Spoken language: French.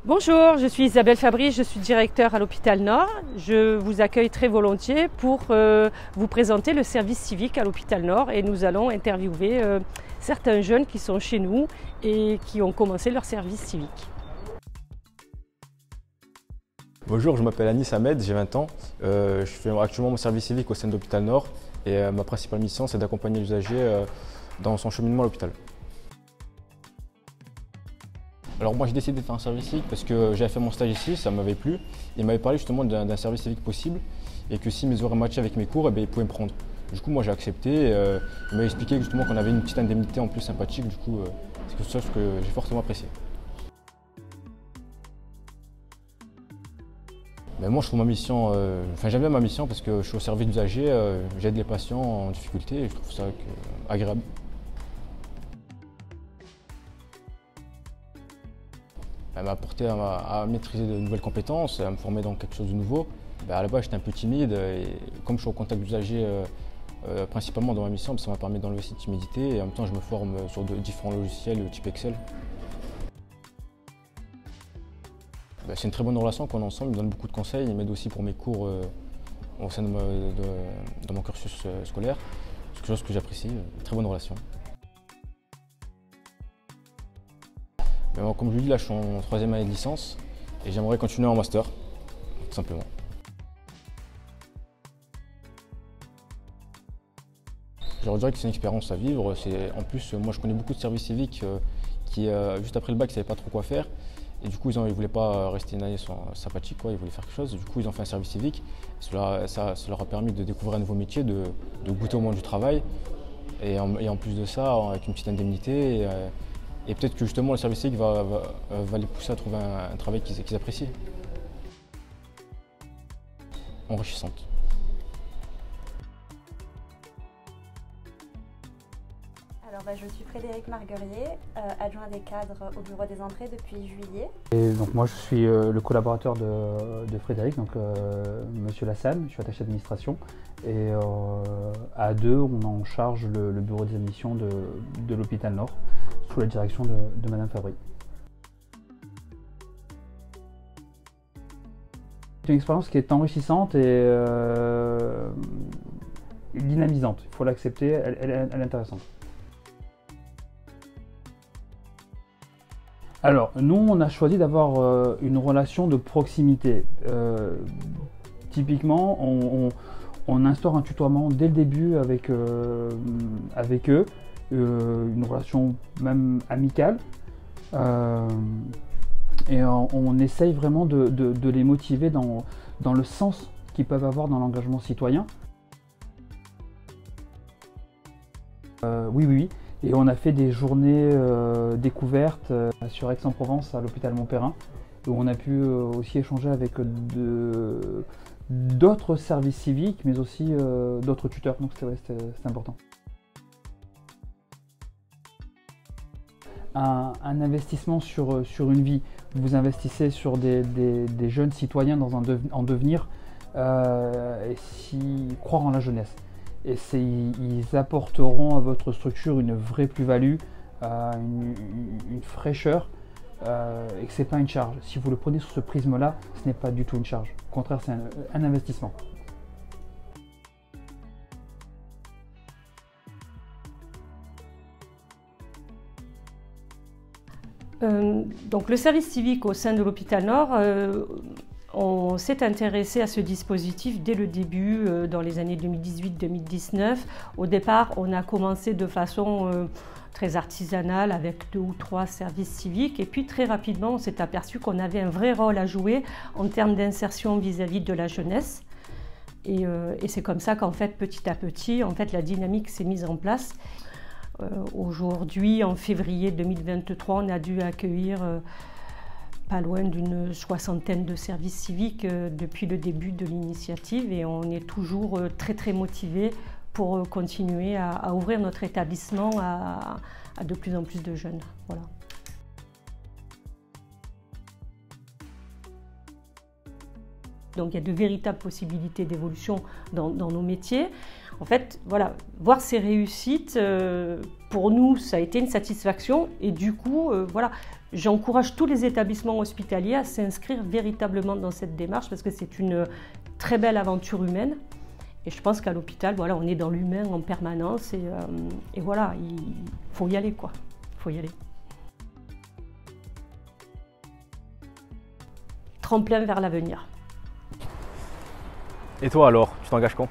Bonjour, je suis Isabelle Fabry, je suis directeur à l'hôpital Nord. Je vous accueille très volontiers pour vous présenter le service civique à l'hôpital Nord et nous allons interviewer certains jeunes qui sont chez nous et qui ont commencé leur service civique. Bonjour, je m'appelle Anis Ahmed, j'ai 20 ans. Je fais actuellement mon service civique au sein de l'hôpital Nord et ma principale mission c'est d'accompagner l'usager dans son cheminement à l'hôpital. Alors moi j'ai décidé de faire un service civique parce que j'avais fait mon stage ici, ça m'avait plu. Il m'avait parlé justement d'un service civique possible et que si mes horaires matchaient avec mes cours, il pouvait me prendre. Du coup moi j'ai accepté, il m'avait expliqué justement qu'on avait une petite indemnité en plus sympathique, du coup c'est quelque chose que j'ai fortement apprécié. Mais moi je trouve ma mission, j'aime bien ma mission parce que je suis au service d'usagers, j'aide les patients en difficulté et je trouve ça agréable. Elle m'a apporté à maîtriser de nouvelles compétences, à me former dans quelque chose de nouveau. À la base, j'étais un peu timide et comme je suis au contact d'usagers principalement dans ma mission, ça m'a permis d'enlever cette timidité et en même temps, je me forme sur différents logiciels type Excel. C'est une très bonne relation qu'on a ensemble, il me donne beaucoup de conseils, il m'aide aussi pour mes cours au sein de mon cursus scolaire. C'est quelque chose que j'apprécie, une très bonne relation. Mais moi, comme je vous dis, là je suis en 3e année de licence et j'aimerais continuer en master, tout simplement. Je leur dirais que c'est une expérience à vivre. En plus, moi je connais beaucoup de services civiques qui, juste après le bac, ne savaient pas trop quoi faire. Et du coup, ils ne voulaient pas rester une année sympathique, ils voulaient faire quelque chose. Du coup, ils ont fait un service civique. Ça leur a permis de découvrir un nouveau métier, de goûter au monde du travail. Et en plus de ça, avec une petite indemnité. Et peut-être que justement le service civique va les pousser à trouver un travail qu'ils apprécient. Enrichissante. Alors, je suis Frédéric Marguerier, adjoint des cadres au bureau des entrées depuis juillet. Et donc moi je suis le collaborateur de Frédéric, donc Monsieur Lassane, je suis attaché d'administration. Et à deux, on en charge le bureau des admissions de l'hôpital Nord, sous la direction de Madame Fabry. C'est une expérience qui est enrichissante et dynamisante, il faut l'accepter, elle est intéressante. Alors, nous, on a choisi d'avoir une relation de proximité. Typiquement, on instaure un tutoiement dès le début avec eux, une relation même amicale. Et on essaye vraiment de les motiver dans le sens qu'ils peuvent avoir dans l'engagement citoyen. Oui. Et on a fait des journées découvertes sur Aix-en-Provence à l'hôpital Montperrin, où on a pu aussi échanger avec d'autres services civiques, mais aussi d'autres tuteurs, donc c'était important. Un investissement sur une vie. Vous investissez sur des jeunes citoyens en devenir, et croire en la jeunesse. Et ils apporteront à votre structure une vraie plus-value, une fraîcheur, et que ce n'est pas une charge. Si vous le prenez sous ce prisme-là, ce n'est pas du tout une charge. Au contraire, c'est un investissement. Donc le service civique au sein de l'hôpital Nord, on s'est intéressé à ce dispositif dès le début, dans les années 2018-2019. Au départ, on a commencé de façon très artisanale avec 2 ou 3 services civiques. Et puis très rapidement, on s'est aperçu qu'on avait un vrai rôle à jouer en termes d'insertion vis-à-vis de la jeunesse. Et c'est comme ça qu'en fait, petit à petit, la dynamique s'est mise en place. Aujourd'hui, en février 2023, on a dû accueillir pas loin d'une 60aine de services civiques depuis le début de l'initiative et on est toujours très motivés pour continuer à ouvrir notre établissement à de plus en plus de jeunes. Voilà. Donc il y a de véritables possibilités d'évolution dans nos métiers. En fait, voilà, voir ces réussites pour nous, ça a été une satisfaction et du coup, voilà, j'encourage tous les établissements hospitaliers à s'inscrire véritablement dans cette démarche parce que c'est une très belle aventure humaine. Et je pense qu'à l'hôpital, voilà, on est dans l'humain en permanence et voilà, il faut y aller, quoi. Il faut y aller. Tremplin vers l'avenir. Et toi alors, tu t'engages quand ?